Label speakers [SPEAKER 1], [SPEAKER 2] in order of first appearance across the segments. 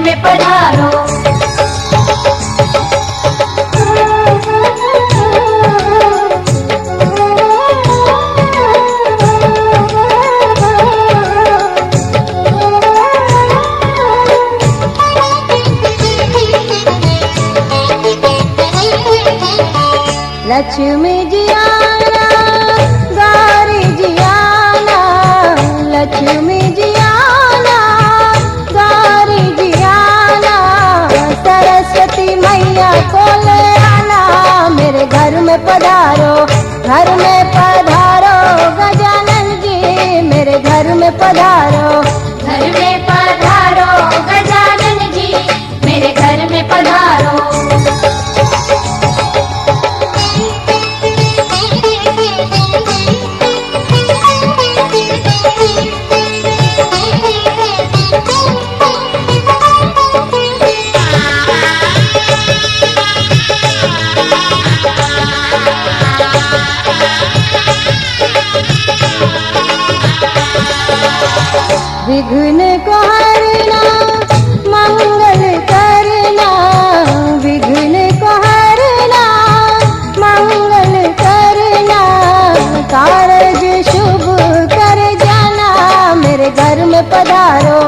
[SPEAKER 1] में पधारो।
[SPEAKER 2] लक्ष्मी जी आना, गौरी जी आना, लक्ष्मी जी आना, गौरी जी आना, सरस्वती मैया को ले आना, मेरे घर में पधारो, घर में पधारो गजानन जी, मेरे घर में पधारो,
[SPEAKER 1] घर में पधारो गजानन जी, मेरे घर में पधारो।
[SPEAKER 2] विघ्न को हरना, मंगल करना, विघ्न को हरना, मंगल करना, कारज शुभ कर जाना, मेरे घर में पधारो,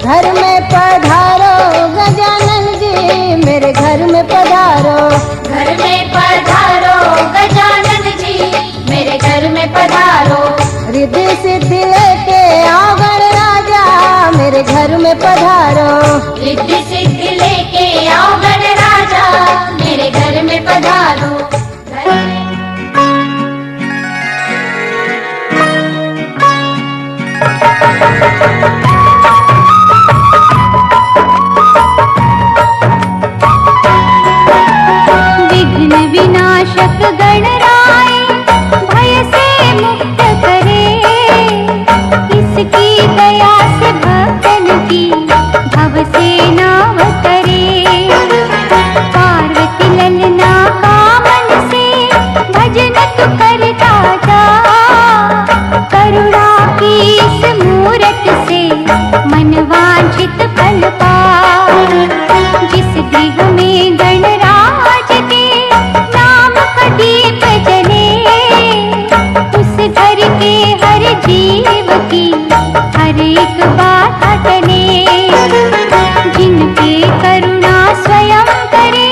[SPEAKER 2] घर में पधारो गजानन जी, मेरे घर में पधारो,
[SPEAKER 1] घर में पधारो गजानन जी, मेरे घर में पधारो।
[SPEAKER 2] रिद्धि सिद्धि लेके आओ गणराजा, मेरे घर में पधारो,
[SPEAKER 1] रिद्धि सिद्धि लेके आओ गणराजा, मेरे घर में पधारो।
[SPEAKER 2] विघ्न विनाशक गणराय, भय से मुक्त करे, इसकी दया से भक्तन की भव से नाव करे, पार्वती ललना का मन से भजन तु करता जा, करुणा की इस मूरत से मन वांछित फल पा, जिस गृह में गणराज के नाम का दीप जले, उस घर के हर जीव की हर एक बात टले, जिनके करुणा स्वयं करे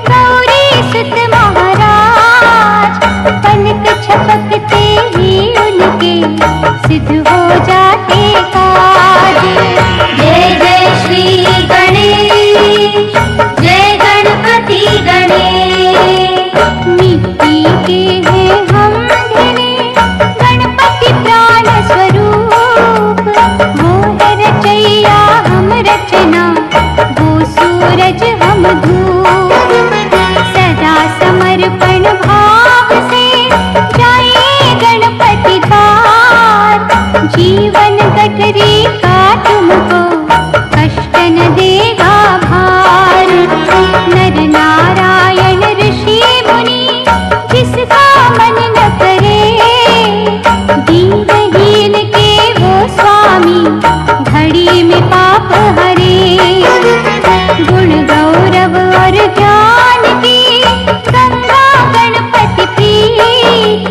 [SPEAKER 2] गौरी सुत महाराज, पलक झपकते ही उनके सिद्ध हो जाते काज।
[SPEAKER 1] जय जय श्री गणेश, जय गणपति गणेश।
[SPEAKER 2] मिट्टी के हैं हम घिने, गणपति प्राण स्वरूप, वो है रचैया हम रचना, वो सूरज हम धूप, सदा समर्पण भाव से जाए गणपति द्वार, जीवन गठरी का तुमको कष्ट न देगा भार, नर नारायण ऋषि मुनि जिसका मन न करे, दीनहीन के वो स्वामी घड़ी में पाप हरे, गुण गौरव और ज्ञान की गंगा गणपति प्रीत,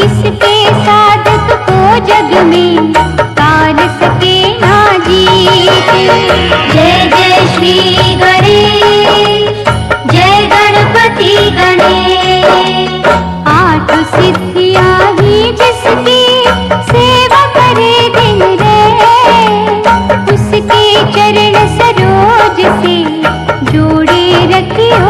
[SPEAKER 2] इसके साधक को जग में काल सके ना जीत।
[SPEAKER 1] जय जय श्री गणेश, जय गणपति गणेश।
[SPEAKER 2] आठ सिद्धियां ही जिसकी सेवा करे दिन रैन, उसके चरण सरोज से जोड़े रखियो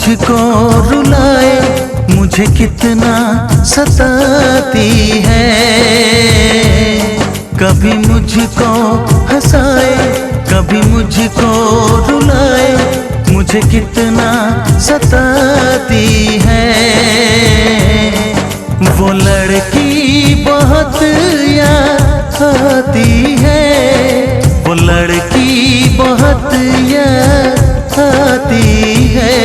[SPEAKER 3] मुझको रुलाए, मुझे कितना सताती है। कभी मुझको हंसाए, कभी मुझको रुलाए, मुझे कितना सताती है। वो लड़की बहुत याद आती है, वो लड़की बहुत याद आती है,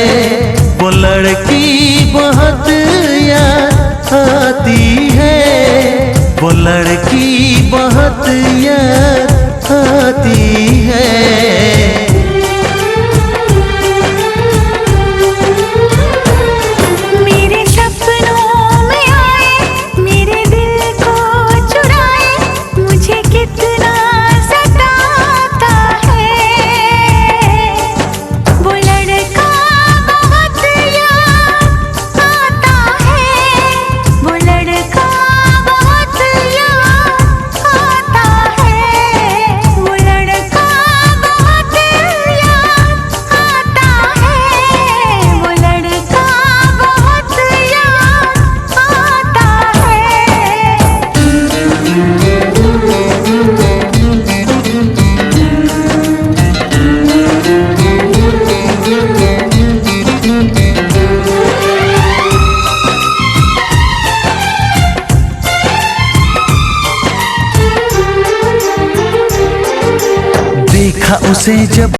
[SPEAKER 3] वो लड़की बहुत याद आती है, वो लड़की बहुत याद आती है।
[SPEAKER 2] मेरे सपनों में आए, मेरे दिल को चुराए, मुझे कितना सताता है। वो लड़का बहुत याद आता है, वो लड़का बहुत याद आता है, वो लड़का बहुत याद आता है, वो लड़का बहुत याद आता
[SPEAKER 3] देखा उसे जब,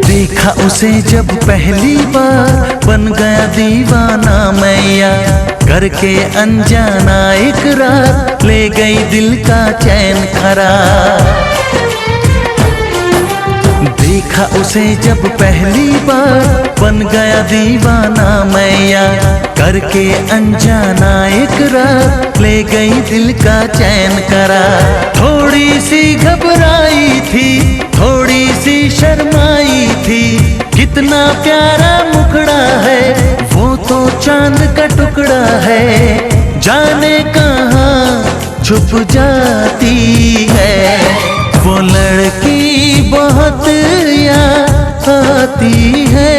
[SPEAKER 3] देखा उसे जब पहली बार, बन गया दीवाना मैया। करके अनजाना इकरार, ले गई दिल का चैन करार। देखा उसे जब पहली बार, बन गया दीवाना मैया। करके अनजाना इकरार, ले गई दिल का चैन करार। थोड़ी सी घबराई थी, थोड़ी सी शर्माई थी, कितना प्यारा मुखड़ा है, वो तो चांद का टुकड़ा है। जाने कहाँ छुप जाती है, वो लड़की बहुत याद आती है,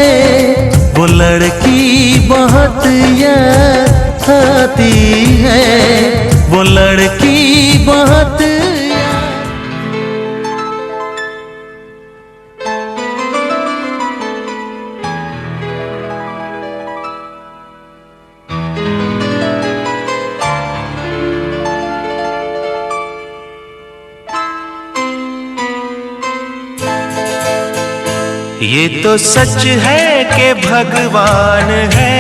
[SPEAKER 3] वो लड़की बहुत याद आती है, वो लड़की बहुत
[SPEAKER 4] ये तो सच है कि भगवान है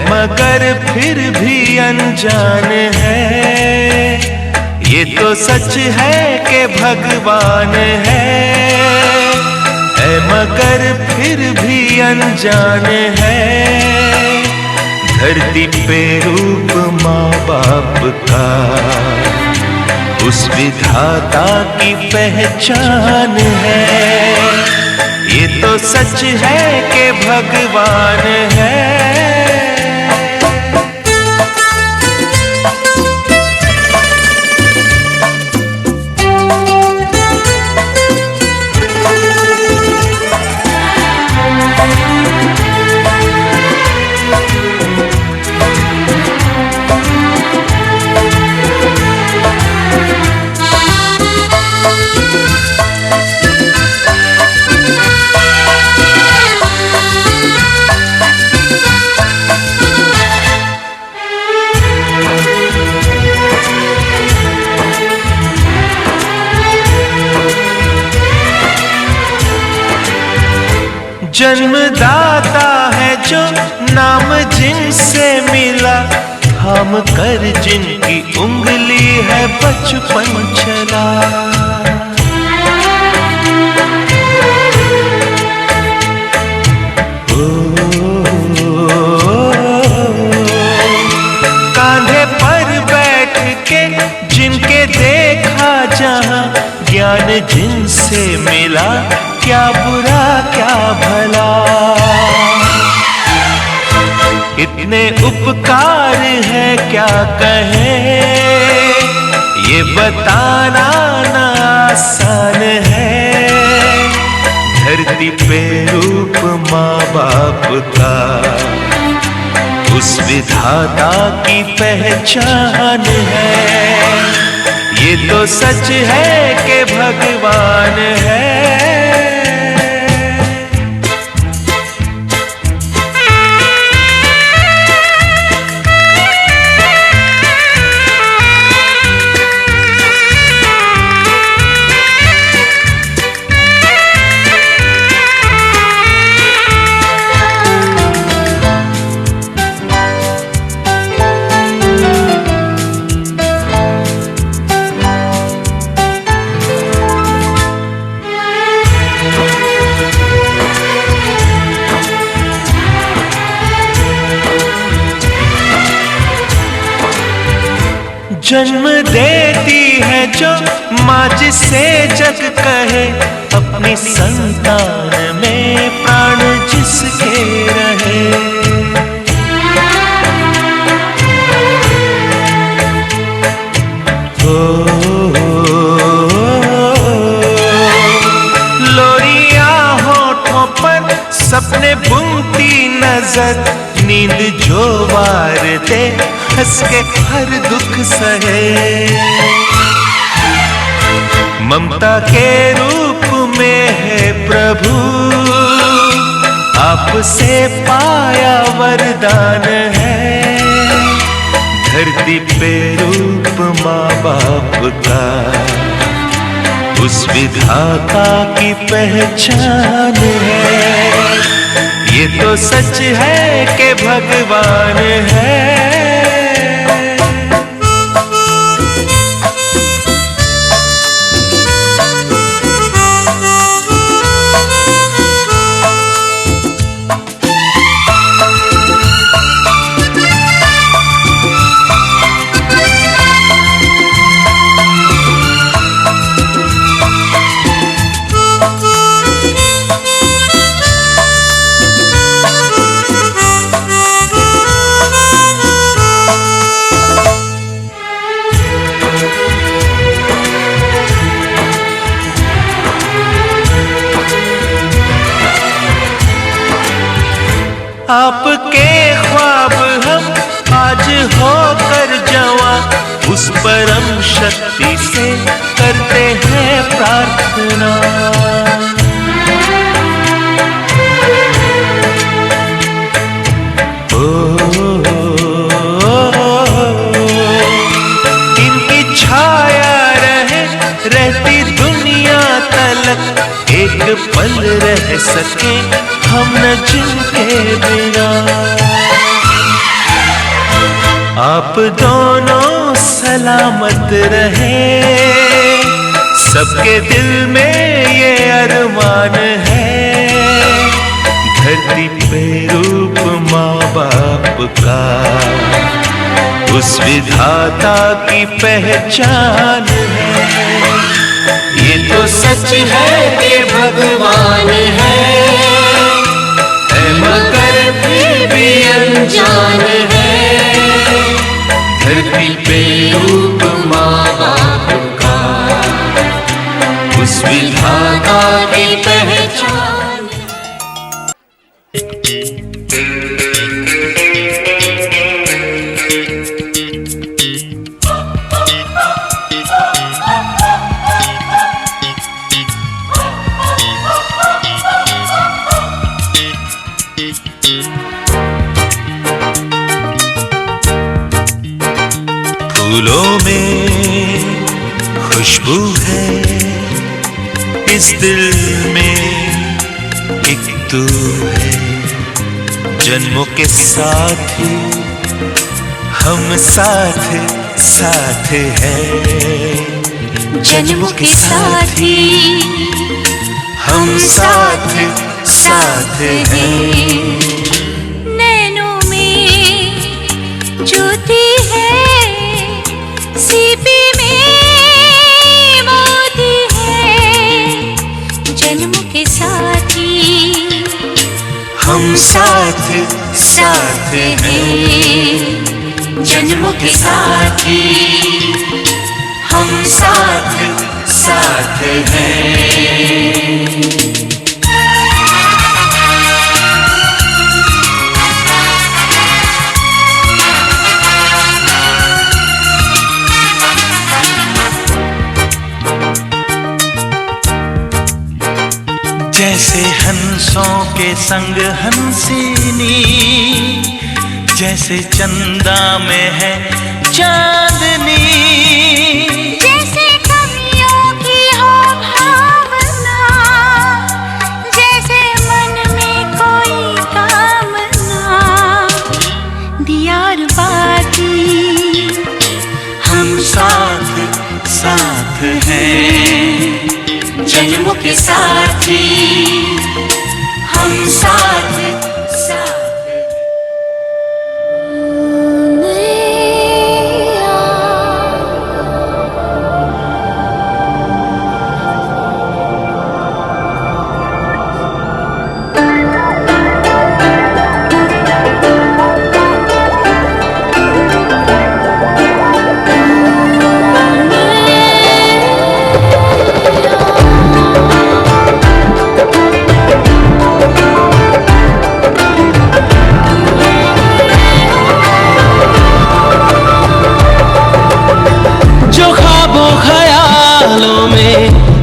[SPEAKER 4] मगर फिर भी अनजान है। ये तो सच है कि भगवान है मगर फिर भी अनजान है। धरती पे रूप माँ बाप का उस विधाता की पहचान है। ये तो सच है कि भगवान है। जन्मदाता है जो नाम जिनसे मिला, थाम कर जिनकी उंगली है बचपन चला। कांधे पर बैठ के जिनके देखा जहां, ज्ञान जिनसे मिला, क्या बुरा क्या भला। इतने उपकार है क्या कहें, ये बताना ना आसान है। धरती पे रूप माँ बाप का, उस विधाता की पहचान है। ये तो सच है कि भगवान है। जन्म देती है जो माँ, जिसे जग कहे अपनी संतान में प्राण जिसके रहे। लोरिया होठों पर सपने बुनती नजर, नींद जो वार दे हंस के हर दुख सहे। ममता के रूप में है प्रभु, आपसे पाया वरदान है। धरती पे रूप माँ बाप का, उस विधाता की पहचान है। ये तो सच है कि भगवान है। आपके ख्वाब हम आज होकर जवां, उस परम शक्ति से करते हैं प्रार्थना। इनकी छाया रहे रहती दुनिया तलक, एक पल रह सके हम न जिनके बिना। आप दोनों सलामत रहे, सबके दिल में ये अरमान है। धरती पे रूप माँ बाप का, उस विधाता की पहचान है। ये तो सच है कि भगवान है, मगर फिर भी अनजान है। धरती पे रूप माँ बाप का, उस विधाता की पहचान। फूलों में खुशबू है, इस दिल में एक तू है। जन्मों के साथ हम साथ साथ हैं।
[SPEAKER 2] जन्मों के साथी
[SPEAKER 4] हम साथ साथ हैं।
[SPEAKER 2] नैनों में ज्योति है, सीपी में मोती है। जन्मों के साथी
[SPEAKER 4] हम साथ साथ हैं।
[SPEAKER 2] जन्मों के साथी
[SPEAKER 4] हम साथ साथ हैं। जैसे हंसों के संग हंसिनी, जैसे चंदा में है चांदनी,
[SPEAKER 2] जैसे कवियों की हो भावना, जैसे मन में कोई कामना, दियार बाती
[SPEAKER 4] हम साथ साथ हैं, जन्मों के साथी हम साथ साथ।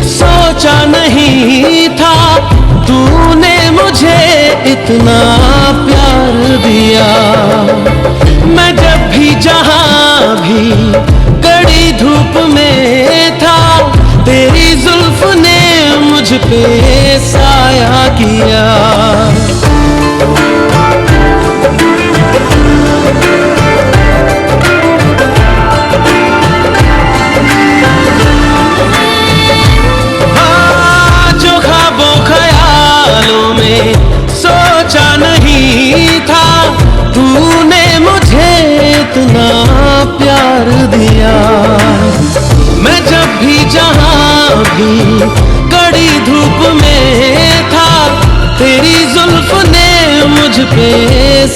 [SPEAKER 5] सोचा नहीं था तूने मुझे इतना प्यार दिया। मैं जब भी जहां भी कड़ी धूप में था, तेरी जुल्फ ने मुझ पे साया किया। सोचा नहीं था तूने मुझे इतना प्यार दिया। मैं जब भी जहां भी कड़ी धूप में था, तेरी जुल्फ ने मुझ पे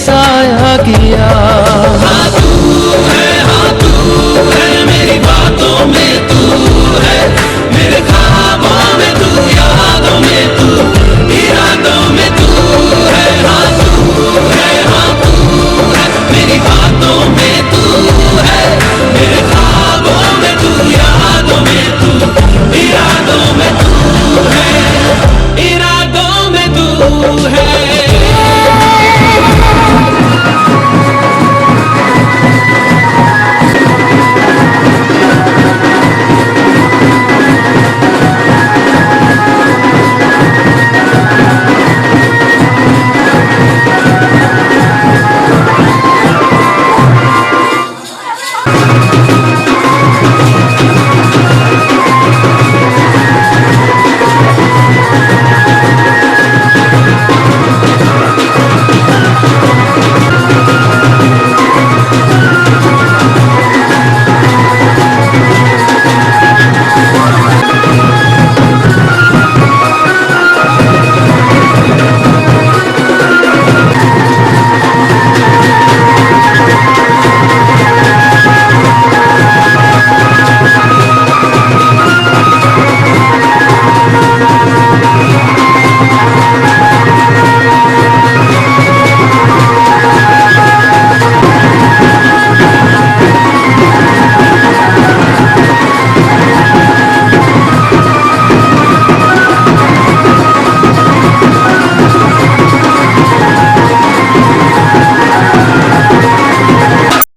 [SPEAKER 5] साया किया।